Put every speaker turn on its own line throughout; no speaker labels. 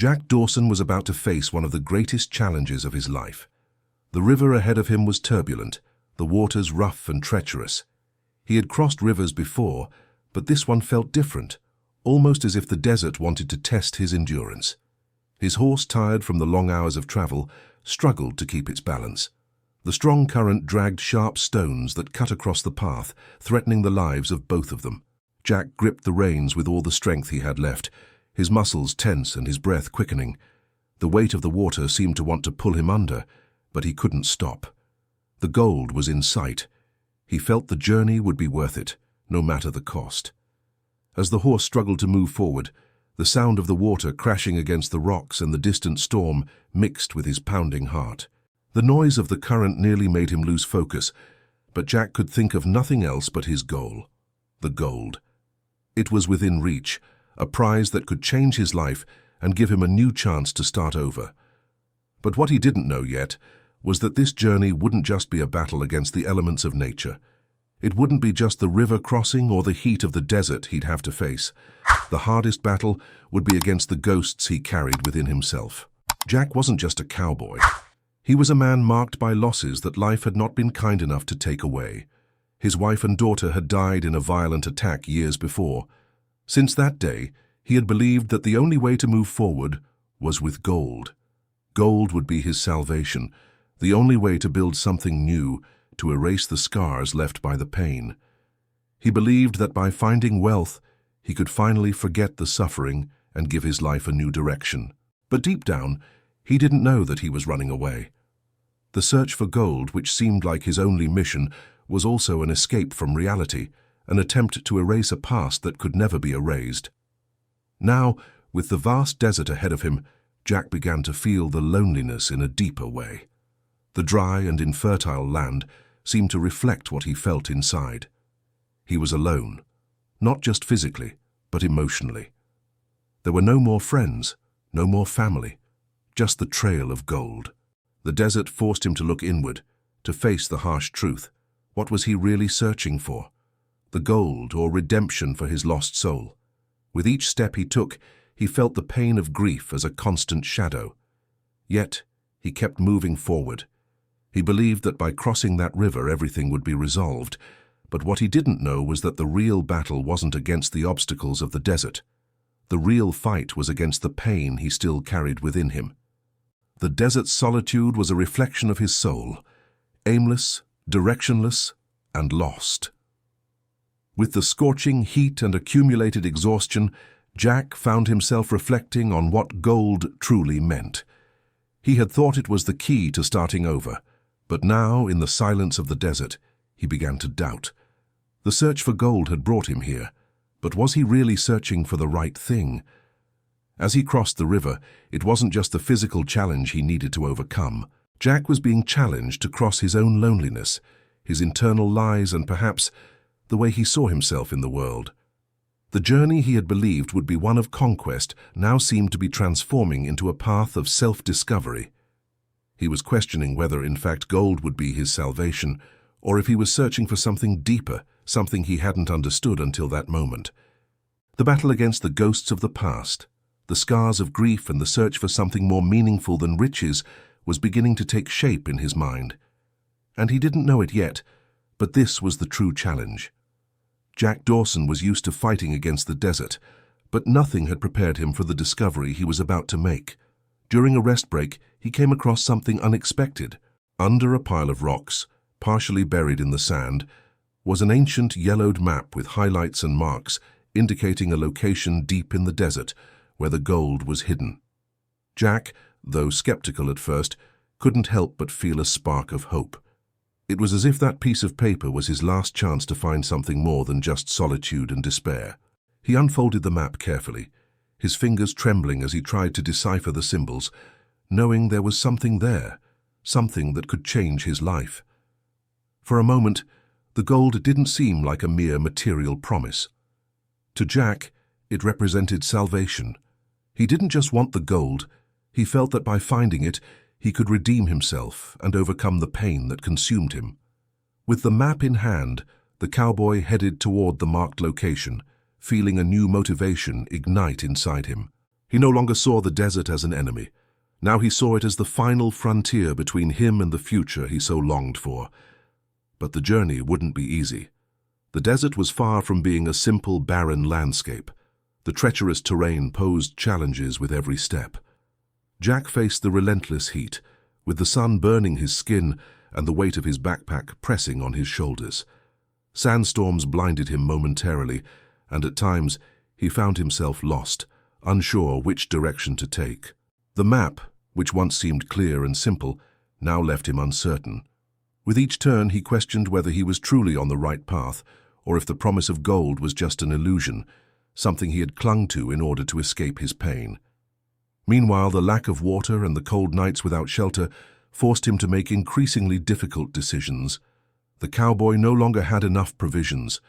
Jack Dawson was about to face one of the greatest challenges of his life. The river ahead of him was turbulent, the waters rough and treacherous. He had crossed rivers before, but this one felt different, almost as if the desert wanted to test his endurance. His horse, tired from the long hours of travel, struggled to keep its balance. The strong current dragged sharp stones that cut across the path, threatening the lives of both of them. Jack gripped the reins with all the strength he had left, his muscles tense and his breath quickening. The weight of the water seemed to want to pull him under, but he couldn't stop. The gold was in sight. He felt the journey would be worth it, no matter the cost. As the horse struggled to move forward, the sound of the water crashing against the rocks and the distant storm mixed with his pounding heart. The noise of the current nearly made him lose focus, but Jack could think of nothing else but his goal, the gold. It was within reach, a prize that could change his life and give him a new chance to start over. But what he didn't know yet was that this journey wouldn't just be a battle against the elements of nature. It wouldn't be just the river crossing or the heat of the desert he'd have to face. The hardest battle would be against the ghosts he carried within himself. Jack wasn't just a cowboy. He was a man marked by losses that life had not been kind enough to take away. His wife and daughter had died in a violent attack years before. Since that day, he had believed that the only way to move forward was with gold. Gold would be his salvation, the only way to build something new, to erase the scars left by the pain. He believed that by finding wealth, he could finally forget the suffering and give his life a new direction. But deep down, he didn't know that he was running away. The search for gold, which seemed like his only mission, was also an escape from reality, an attempt to erase a past that could never be erased. Now, with the vast desert ahead of him, Jack began to feel the loneliness in a deeper way. The dry and infertile land seemed to reflect what he felt inside. He was alone, not just physically, but emotionally. There were no more friends, no more family, just the trail of gold. The desert forced him to look inward, to face the harsh truth. What was he really searching for? The gold or redemption for his lost soul? With each step he took, he felt the pain of grief as a constant shadow. Yet, he kept moving forward. He believed that by crossing that river everything would be resolved, but what he didn't know was that the real battle wasn't against the obstacles of the desert. The real fight was against the pain he still carried within him. The desert's solitude was a reflection of his soul, aimless, directionless, and lost. With the scorching heat and accumulated exhaustion, Jack found himself reflecting on what gold truly meant. He had thought it was the key to starting over, but now, in the silence of the desert, he began to doubt. The search for gold had brought him here, but was he really searching for the right thing? As he crossed the river, it wasn't just the physical challenge he needed to overcome. Jack was being challenged to cross his own loneliness, his internal lies, and perhaps the way he saw himself in the world. The journey he had believed would be one of conquest now seemed to be transforming into a path of self-discovery. He was questioning whether, in fact, gold would be his salvation, or if he was searching for something deeper, something he hadn't understood until that moment. The battle against the ghosts of the past, the scars of grief and the search for something more meaningful than riches was beginning to take shape in his mind. And he didn't know it yet, but this was the true challenge. Jack Dawson was used to fighting against the desert, but nothing had prepared him for the discovery he was about to make. During a rest break, he came across something unexpected. Under a pile of rocks, partially buried in the sand, was an ancient yellowed map with highlights and marks indicating a location deep in the desert where the gold was hidden. Jack, though skeptical at first, couldn't help but feel a spark of hope. It was as if that piece of paper was his last chance to find something more than just solitude and despair. He unfolded the map carefully, his fingers trembling as he tried to decipher the symbols, knowing there was something there, something that could change his life. For a moment, the gold didn't seem like a mere material promise. To Jack, it represented salvation. He didn't just want the gold, he felt that by finding it, he could redeem himself and overcome the pain that consumed him. With the map in hand, the cowboy headed toward the marked location, feeling a new motivation ignite inside him. He no longer saw the desert as an enemy. Now he saw it as the final frontier between him and the future he so longed for. But the journey wouldn't be easy. The desert was far from being a simple, barren landscape. The treacherous terrain posed challenges with every step. Jack faced the relentless heat, with the sun burning his skin and the weight of his backpack pressing on his shoulders. Sandstorms blinded him momentarily, and at times he found himself lost, unsure which direction to take. The map, which once seemed clear and simple, now left him uncertain. With each turn he questioned whether he was truly on the right path, or if the promise of gold was just an illusion, something he had clung to in order to escape his pain. Meanwhile, the lack of water and the cold nights without shelter forced him to make increasingly difficult decisions. The cowboy no longer had enough provisions.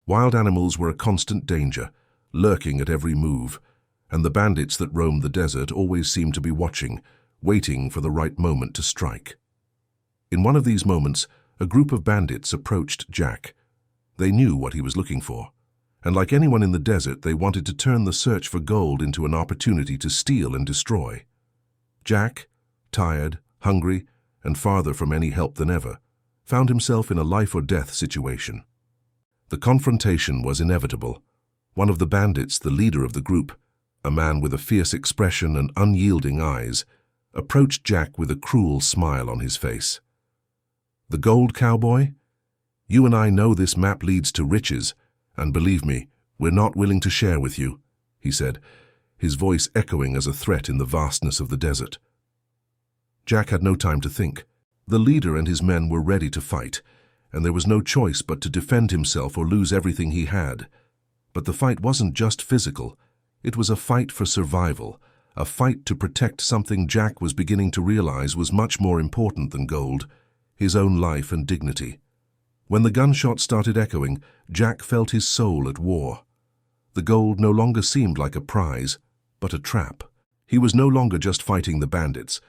Wild animals were a constant danger, lurking at every move, and the bandits that roamed the desert always seemed to be watching, waiting for the right moment to strike. In one of these moments, a group of bandits approached Jack. They knew what he was looking for, and like anyone in the desert, they wanted to turn the search for gold into an opportunity to steal and destroy. Jack, tired, hungry, and farther from any help than ever, found himself in a life-or-death situation. The confrontation was inevitable. One of the bandits, the leader of the group, a man with a fierce expression and unyielding eyes, approached Jack with a cruel smile on his face. "The gold, cowboy? You and I know this map leads to riches, and believe me, we're not willing to share with you," he said, his voice echoing as a threat in the vastness of the desert. Jack had no time to think. The leader and his men were ready to fight, and there was no choice but to defend himself or lose everything he had. But the fight wasn't just physical. It was a fight for survival, a fight to protect something Jack was beginning to realize was much more important than gold, his own life and dignity. When the gunshots started echoing, Jack felt his soul at war. The gold no longer seemed like a prize, but a trap. He was no longer just fighting the bandits,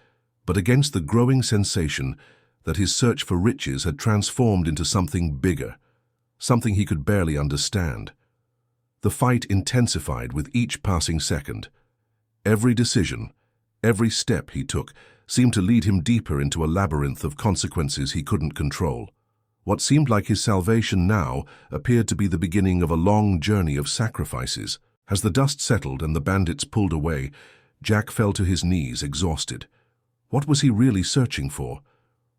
but against the growing sensation that his search for riches had transformed into something bigger, something he could barely understand. The fight intensified with each passing second. Every decision, every step he took, seemed to lead him deeper into a labyrinth of consequences he couldn't control. What seemed like his salvation now appeared to be the beginning of a long journey of sacrifices. As the dust settled and the bandits pulled away, Jack fell to his knees, exhausted. What was he really searching for?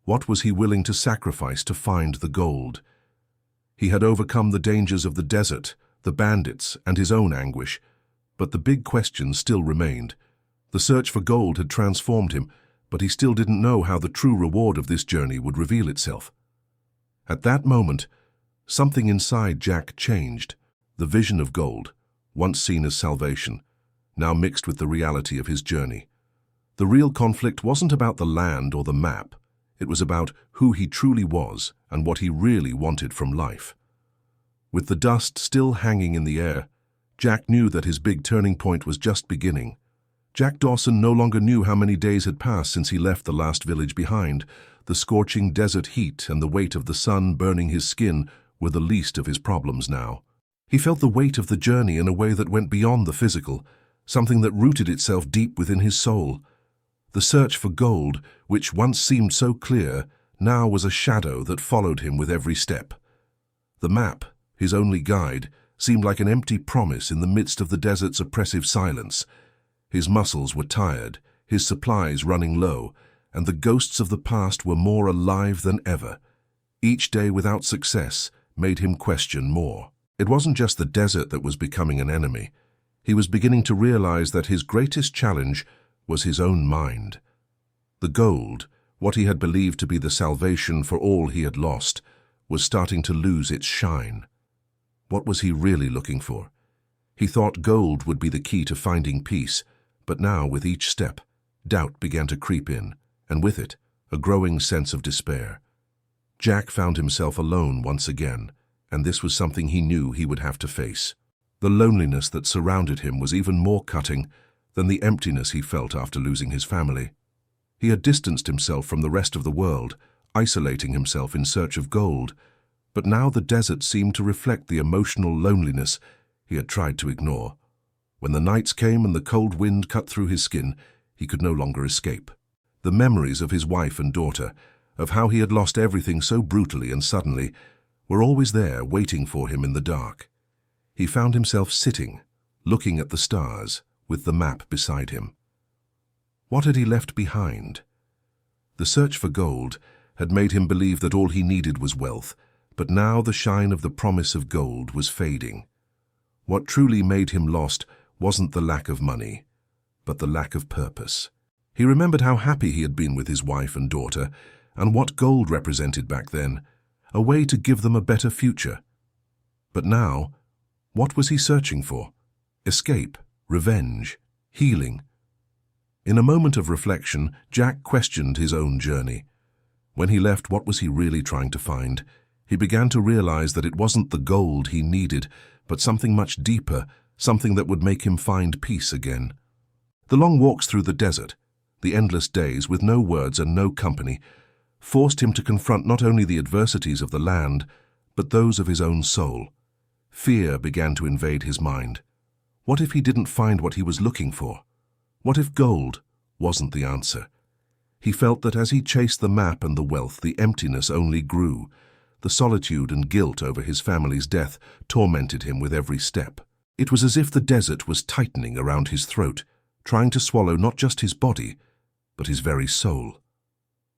What was he willing to sacrifice to find the gold? He had overcome the dangers of the desert, the bandits, and his own anguish, but the big question still remained. The search for gold had transformed him, but he still didn't know how the true reward of this journey would reveal itself. At that moment, something inside Jack changed. The vision of gold, once seen as salvation, now mixed with the reality of his journey. The real conflict wasn't about the land or the map. It was about who he truly was and what he really wanted from life. With the dust still hanging in the air, Jack knew that his big turning point was just beginning. Jack Dawson no longer knew how many days had passed since he left the last village behind. The scorching desert heat and the weight of the sun burning his skin were the least of his problems now. He felt the weight of the journey in a way that went beyond the physical, something that rooted itself deep within his soul. The search for gold, which once seemed so clear, now was a shadow that followed him with every step. The map, his only guide, seemed like an empty promise in the midst of the desert's oppressive silence. His muscles were tired, his supplies running low, and the ghosts of the past were more alive than ever. Each day without success made him question more. It wasn't just the desert that was becoming an enemy. He was beginning to realize that his greatest challenge was his own mind. The gold, what he had believed to be the salvation for all he had lost, was starting to lose its shine. What was he really looking for? He thought gold would be the key to finding peace, but now, with each step, doubt began to creep in, and with it, a growing sense of despair. Jack found himself alone once again, and this was something he knew he would have to face. The loneliness that surrounded him was even more cutting than the emptiness he felt after losing his family. He had distanced himself from the rest of the world, isolating himself in search of gold, but now the desert seemed to reflect the emotional loneliness he had tried to ignore. When the nights came and the cold wind cut through his skin, he could no longer escape. The memories of his wife and daughter, of how he had lost everything so brutally and suddenly, were always there waiting for him in the dark. He found himself sitting, looking at the stars, with the map beside him. What had he left behind? The search for gold had made him believe that all he needed was wealth, but now the shine of the promise of gold was fading. What truly made him lost wasn't the lack of money, but the lack of purpose. He remembered how happy he had been with his wife and daughter, and what gold represented back then, a way to give them a better future. But now, what was he searching for? Escape, revenge, healing. In a moment of reflection, Jack questioned his own journey. When he left, what was he really trying to find? He began to realize that it wasn't the gold he needed, but something much deeper, something that would make him find peace again. The long walks through the desert, the endless days with no words and no company, forced him to confront not only the adversities of the land, but those of his own soul. Fear began to invade his mind. What if he didn't find what he was looking for? What if gold wasn't the answer? He felt that as he chased the map and the wealth, the emptiness only grew. The solitude and guilt over his family's death tormented him with every step. It was as if the desert was tightening around his throat, trying to swallow not just his body, but his very soul.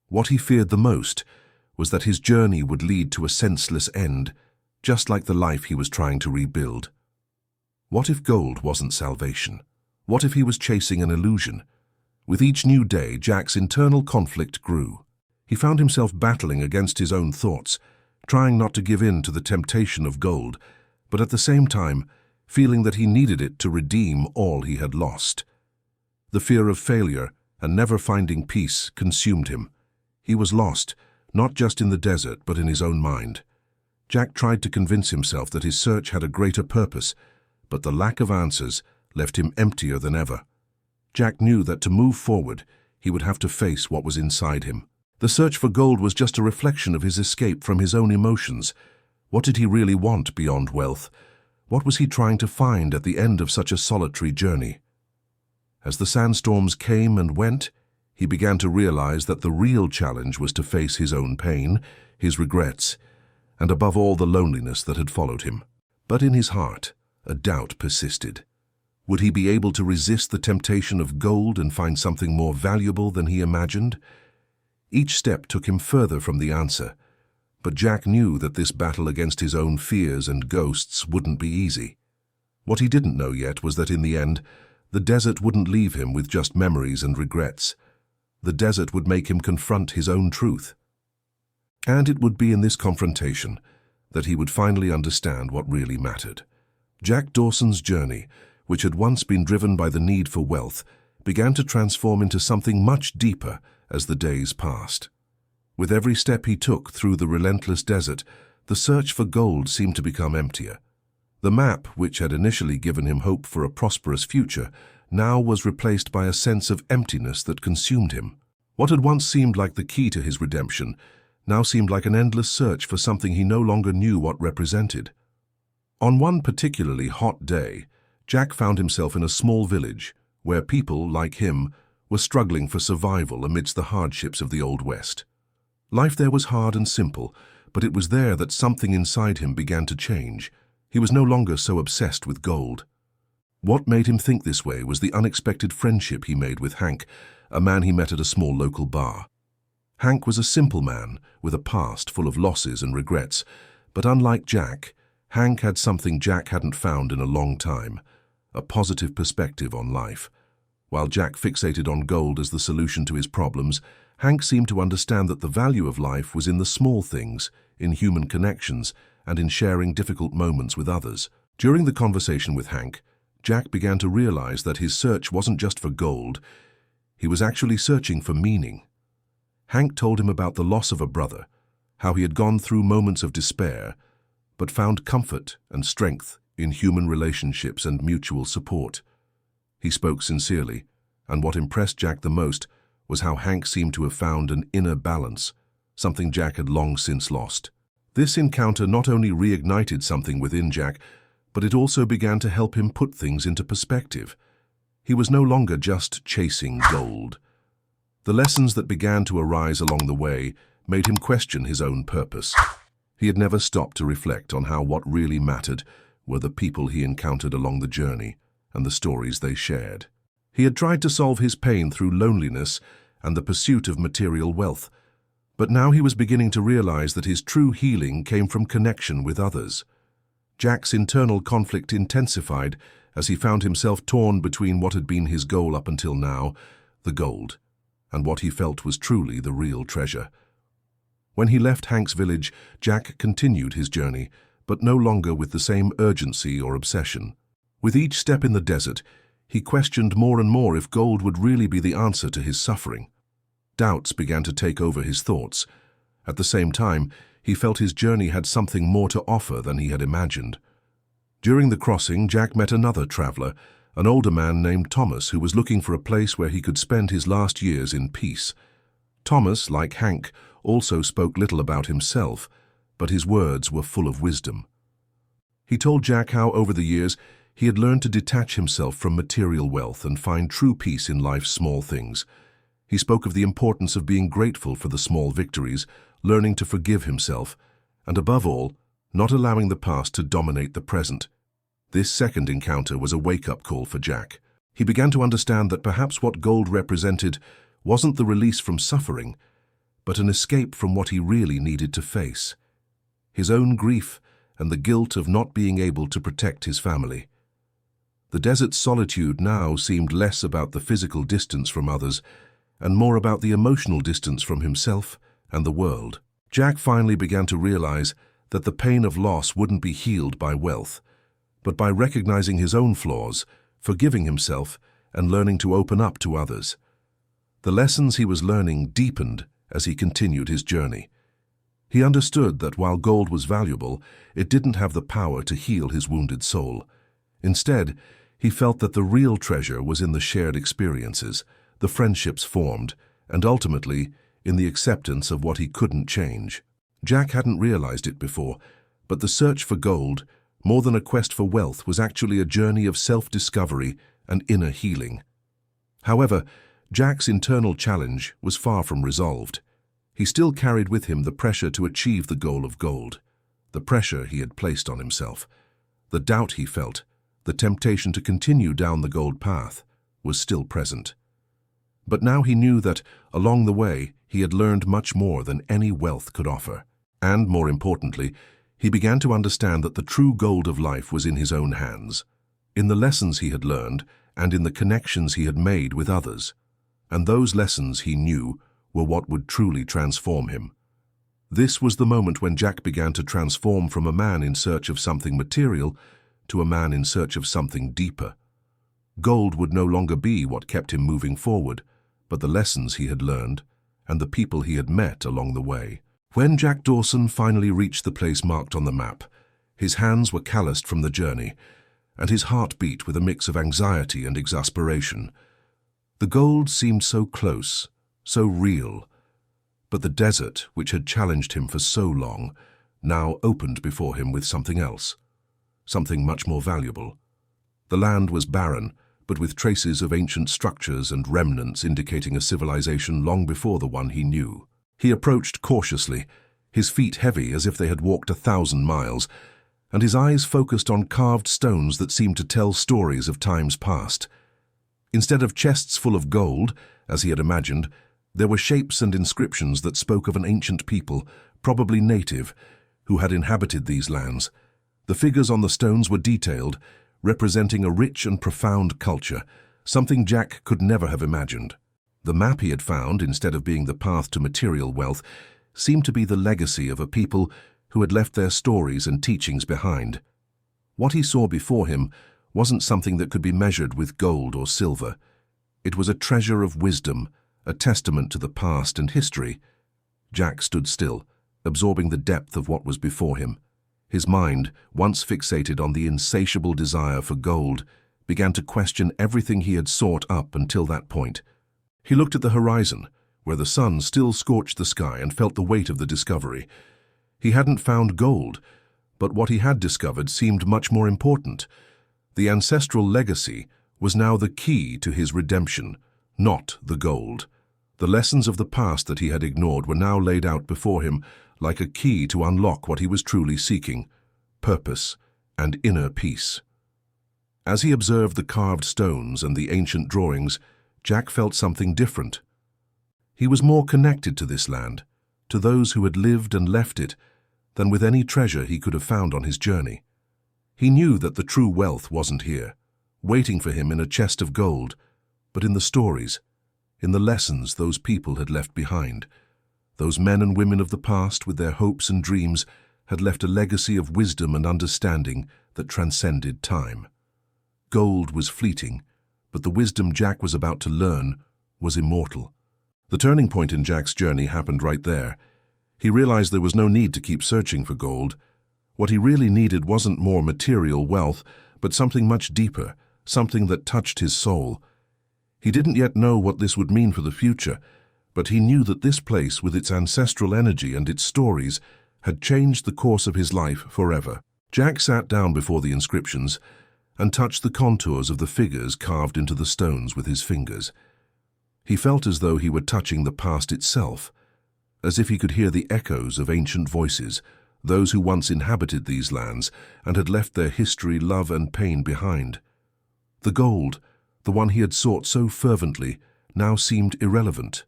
What he feared the most was that his journey would lead to a senseless end, just like the life he was trying to rebuild. What if gold wasn't salvation? What if he was chasing an illusion? With each new day, Jack's internal conflict grew. He found himself battling against his own thoughts, trying not to give in to the temptation of gold, but at the same time, feeling that he needed it to redeem all he had lost. The fear of failure and never finding peace consumed him. He was lost, not just in the desert, but in his own mind. Jack tried to convince himself that his search had a greater purpose, but the lack of answers left him emptier than ever. Jack knew that to move forward, he would have to face what was inside him. The search for gold was just a reflection of his escape from his own emotions. What did he really want beyond wealth? What was he trying to find at the end of such a solitary journey? As the sandstorms came and went, he began to realize that the real challenge was to face his own pain, his regrets, and above all the loneliness that had followed him. But in his heart, a doubt persisted. Would he be able to resist the temptation of gold and find something more valuable than he imagined? Each step took him further from the answer, but Jack knew that this battle against his own fears and ghosts wouldn't be easy. What he didn't know yet was that in the end, the desert wouldn't leave him with just memories and regrets. The desert would make him confront his own truth. And it would be in this confrontation that he would finally understand what really mattered. Jack Dawson's journey, which had once been driven by the need for wealth, began to transform into something much deeper as the days passed. With every step he took through the relentless desert, the search for gold seemed to become emptier. The map, which had initially given him hope for a prosperous future, now was replaced by a sense of emptiness that consumed him. What had once seemed like the key to his redemption now seemed like an endless search for something he no longer knew what represented. On one particularly hot day, Jack found himself in a small village where people, like him, were struggling for survival amidst the hardships of the Old West. Life there was hard and simple, but it was there that something inside him began to change. He was no longer so obsessed with gold. What made him think this way was the unexpected friendship he made with Hank, a man he met at a small local bar. Hank was a simple man with a past full of losses and regrets, but unlike Jack, Hank had something Jack hadn't found in a long time, a positive perspective on life. While Jack fixated on gold as the solution to his problems, Hank seemed to understand that the value of life was in the small things, in human connections, and in sharing difficult moments with others. During the conversation with Hank, Jack began to realize that his search wasn't just for gold, he was actually searching for meaning. Hank told him about the loss of a brother, how he had gone through moments of despair, but found comfort and strength in human relationships and mutual support. He spoke sincerely, and what impressed Jack the most was how Hank seemed to have found an inner balance, something Jack had long since lost. This encounter not only reignited something within Jack, but it also began to help him put things into perspective. He was no longer just chasing gold. The lessons that began to arise along the way made him question his own purpose. He had never stopped to reflect on how what really mattered were the people he encountered along the journey and the stories they shared. He had tried to solve his pain through loneliness and the pursuit of material wealth, but now he was beginning to realize that his true healing came from connection with others. Jack's internal conflict intensified as he found himself torn between what had been his goal up until now, the gold, and what he felt was truly the real treasure. When he left Hank's village, Jack continued his journey, but no longer with the same urgency or obsession. With each step in the desert, he questioned more and more if gold would really be the answer to his suffering. Doubts began to take over his thoughts. At the same time, he felt his journey had something more to offer than he had imagined. During the crossing, Jack met another traveler, an older man named Thomas, who was looking for a place where he could spend his last years in peace. Thomas, like Hank, also spoke little about himself, but his words were full of wisdom. He told Jack how, over the years, he had learned to detach himself from material wealth and find true peace in life's small things. He spoke of the importance of being grateful for the small victories, learning to forgive himself, and above all, not allowing the past to dominate the present. This second encounter was a wake-up call for Jack. He began to understand that perhaps what gold represented wasn't the release from suffering, but an escape from what he really needed to face: his own grief and the guilt of not being able to protect his family. The desert's solitude now seemed less about the physical distance from others and more about the emotional distance from himself and the world. Jack finally began to realize that the pain of loss wouldn't be healed by wealth, but by recognizing his own flaws, forgiving himself, and learning to open up to others. The lessons he was learning deepened as he continued his journey. He understood that while gold was valuable, it didn't have the power to heal his wounded soul. Instead, he felt that the real treasure was in the shared experiences, the friendships formed, and ultimately, in the acceptance of what he couldn't change. Jack hadn't realized it before, but the search for gold, more than a quest for wealth, was actually a journey of self-discovery and inner healing. However, Jack's internal challenge was far from resolved. He still carried with him the pressure to achieve the goal of gold, the pressure he had placed on himself. The doubt he felt, the temptation to continue down the gold path, was still present. But now he knew that, along the way, he had learned much more than any wealth could offer. And, more importantly, he began to understand that the true gold of life was in his own hands, in the lessons he had learned and in the connections he had made with others. And those lessons, he knew, were what would truly transform him. This was the moment when Jack began to transform from a man in search of something material to a man in search of something deeper. Gold would no longer be what kept him moving forward, but the lessons he had learned and the people he had met along the way. When Jack Dawson finally reached the place marked on the map, his hands were calloused from the journey, and his heart beat with a mix of anxiety and exasperation. The gold seemed so close, so real, but the desert, which had challenged him for so long, now opened before him with something else, something much more valuable. The land was barren, but with traces of ancient structures and remnants indicating a civilization long before the one he knew. He approached cautiously, his feet heavy as if they had walked 1,000 miles, and his eyes focused on carved stones that seemed to tell stories of times past. Instead of chests full of gold, as he had imagined, there were shapes and inscriptions that spoke of an ancient people, probably native, who had inhabited these lands. The figures on the stones were detailed, representing a rich and profound culture, something Jack could never have imagined. The map he had found, instead of being the path to material wealth, seemed to be the legacy of a people who had left their stories and teachings behind. What he saw before him wasn't something that could be measured with gold or silver. It was a treasure of wisdom, a testament to the past and history. Jack stood still, absorbing the depth of what was before him. His mind, once fixated on the insatiable desire for gold, began to question everything he had sought up until that point. He looked at the horizon, where the sun still scorched the sky, and felt the weight of the discovery. He hadn't found gold, But what he had discovered seemed much more important. The ancestral legacy was now the key to his redemption, not the gold. The lessons of the past that he had ignored were now laid out before him like a key to unlock what he was truly seeking: purpose and inner peace. As he observed the carved stones and the ancient drawings, Jack felt something different. He was more connected to this land, to those who had lived and left it, than with any treasure he could have found on his journey. He knew that the true wealth wasn't here, waiting for him in a chest of gold, but in the stories, in the lessons those people had left behind. Those men and women of the past, with their hopes and dreams, had left a legacy of wisdom and understanding that transcended time. Gold was fleeting, but the wisdom Jack was about to learn was immortal. The turning point in Jack's journey happened right there. He realized there was no need to keep searching for gold. What he really needed wasn't more material wealth, but something much deeper, something that touched his soul. He didn't yet know what this would mean for the future, but he knew that this place, with its ancestral energy and its stories, had changed the course of his life forever. Jack sat down before the inscriptions and touched the contours of the figures carved into the stones with his fingers. He felt as though he were touching the past itself, as if he could hear the echoes of ancient voices, those who once inhabited these lands and had left their history, love, and pain behind. The gold, the one he had sought so fervently, now seemed irrelevant.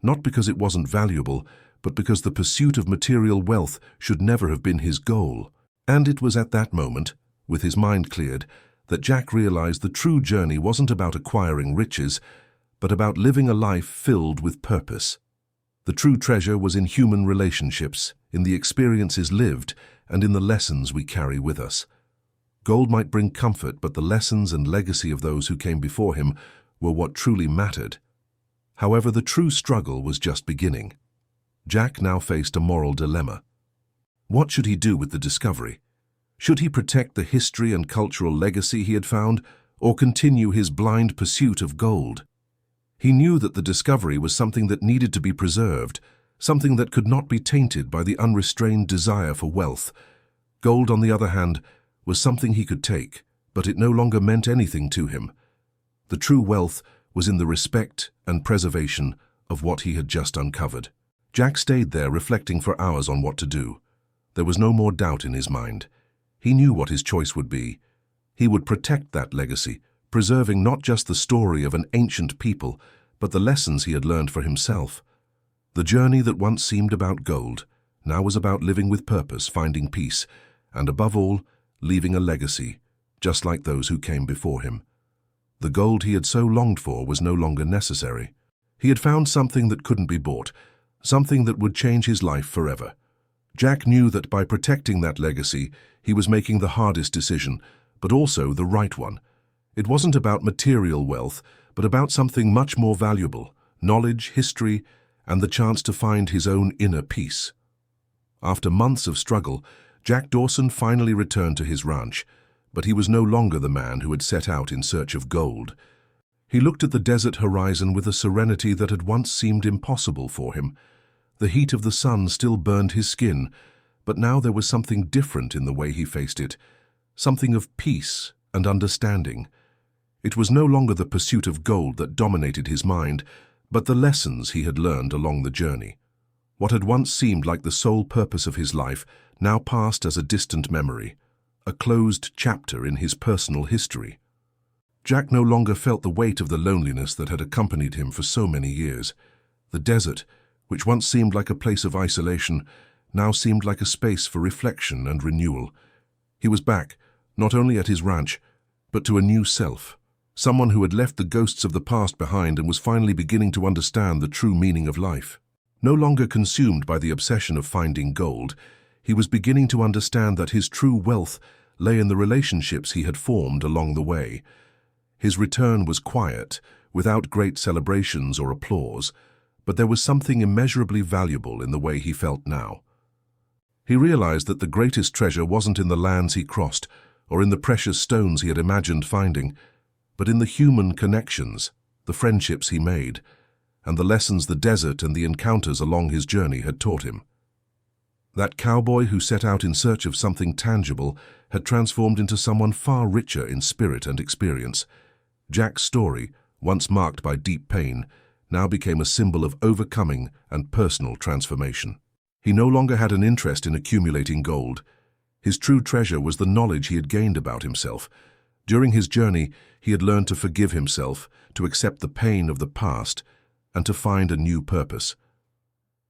Not because it wasn't valuable, but because the pursuit of material wealth should never have been his goal. And it was at that moment, with his mind cleared, that Jack realized the true journey wasn't about acquiring riches, but about living a life filled with purpose. The true treasure was in human relationships, in the experiences lived, and in the lessons we carry with us. Gold might bring comfort, but the lessons and legacy of those who came before him were what truly mattered. However, the true struggle was just beginning. Jack now faced a moral dilemma. What should he do with the discovery? Should he protect the history and cultural legacy he had found, or continue his blind pursuit of gold? He knew that the discovery was something that needed to be preserved, something that could not be tainted by the unrestrained desire for wealth. Gold, on the other hand, was something he could take, but it no longer meant anything to him. The true wealth was in the respect and preservation of what he had just uncovered. Jack stayed there reflecting for hours on what to do. There was no more doubt in his mind. He knew what his choice would be. He would protect that legacy, preserving not just the story of an ancient people, but the lessons he had learned for himself. The journey that once seemed about gold now was about living with purpose, finding peace, and above all, leaving a legacy, just like those who came before him. The gold he had so longed for was no longer necessary. He had found something that couldn't be bought, something that would change his life forever. Jack knew that by protecting that legacy, he was making the hardest decision, but also the right one. It wasn't about material wealth, but about something much more valuable: knowledge, history, and the chance to find his own inner peace. After months of struggle, Jack Dawson finally returned to his ranch, but he was no longer the man who had set out in search of gold. He looked at the desert horizon with a serenity that had once seemed impossible for him. The heat of the sun still burned his skin, but now there was something different in the way he faced it, something of peace and understanding. It was no longer the pursuit of gold that dominated his mind, but the lessons he had learned along the journey. What had once seemed like the sole purpose of his life now passed as a distant memory, a closed chapter in his personal history. Jack no longer felt the weight of the loneliness that had accompanied him for so many years. The desert, which once seemed like a place of isolation, now seemed like a space for reflection and renewal. He was back, not only at his ranch, but to a new self, someone who had left the ghosts of the past behind and was finally beginning to understand the true meaning of life. No longer consumed by the obsession of finding gold, he was beginning to understand that his true wealth lay in the relationships he had formed along the way. His return was quiet, without great celebrations or applause, but there was something immeasurably valuable in the way he felt now. He realized that the greatest treasure wasn't in the lands he crossed or in the precious stones he had imagined finding, but in the human connections, the friendships he made, and the lessons the desert and the encounters along his journey had taught him. That cowboy who set out in search of something tangible had transformed into someone far richer in spirit and experience. Jack's story, once marked by deep pain, now became a symbol of overcoming and personal transformation. He no longer had an interest in accumulating gold. His true treasure was the knowledge he had gained about himself. During his journey, he had learned to forgive himself, to accept the pain of the past, and to find a new purpose.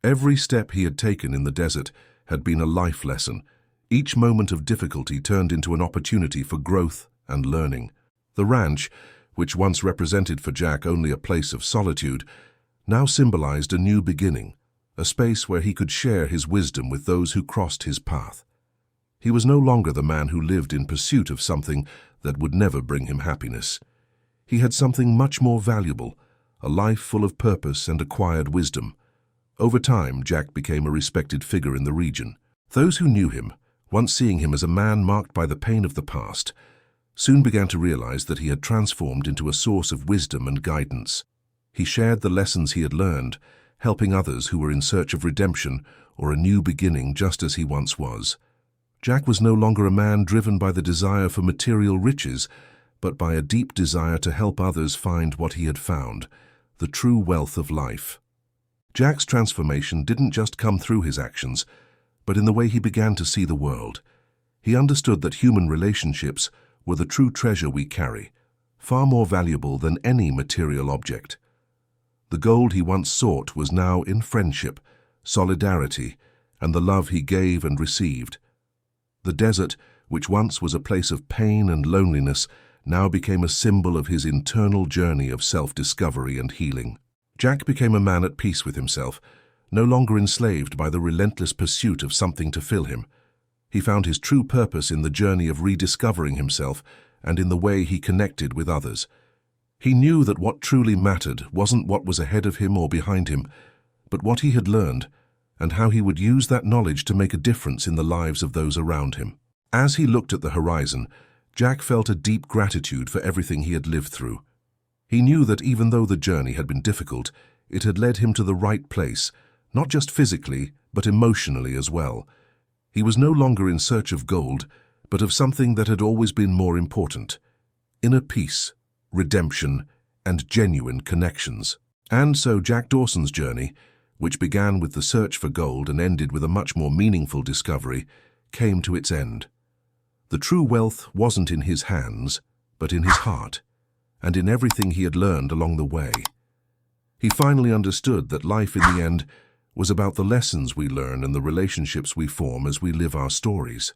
Every step he had taken in the desert had been a life lesson. Each moment of difficulty turned into an opportunity for growth and learning. The ranch, which once represented for Jack only a place of solitude, now symbolized a new beginning, a space where he could share his wisdom with those who crossed his path. He was no longer the man who lived in pursuit of something that would never bring him happiness. He had something much more valuable, a life full of purpose and acquired wisdom. Over time, Jack became a respected figure in the region. Those who knew him, once seeing him as a man marked by the pain of the past, soon began to realize that he had transformed into a source of wisdom and guidance. He shared the lessons he had learned, helping others who were in search of redemption or a new beginning just as he once was. Jack was no longer a man driven by the desire for material riches, but by a deep desire to help others find what he had found, the true wealth of life. Jack's transformation didn't just come through his actions, but in the way he began to see the world. He understood that human relationships were the true treasure we carry, far more valuable than any material object. The gold he once sought was now in friendship, solidarity, and the love he gave and received. The desert, which once was a place of pain and loneliness, now became a symbol of his internal journey of self-discovery and healing. Jack became a man at peace with himself, no longer enslaved by the relentless pursuit of something to fill him. He found his true purpose in the journey of rediscovering himself and in the way he connected with others. He knew that what truly mattered wasn't what was ahead of him or behind him, but what he had learned, and how he would use that knowledge to make a difference in the lives of those around him. As he looked at the horizon, Jack felt a deep gratitude for everything he had lived through. He knew that even though the journey had been difficult, it had led him to the right place, not just physically, but emotionally as well. He was no longer in search of gold, but of something that had always been more important: inner peace, redemption, and genuine connections. And so Jack Dawson's journey, which began with the search for gold and ended with a much more meaningful discovery, came to its end. The true wealth wasn't in his hands, but in his heart, and in everything he had learned along the way. He finally understood that life in the end was about the lessons we learn and the relationships we form as we live our stories.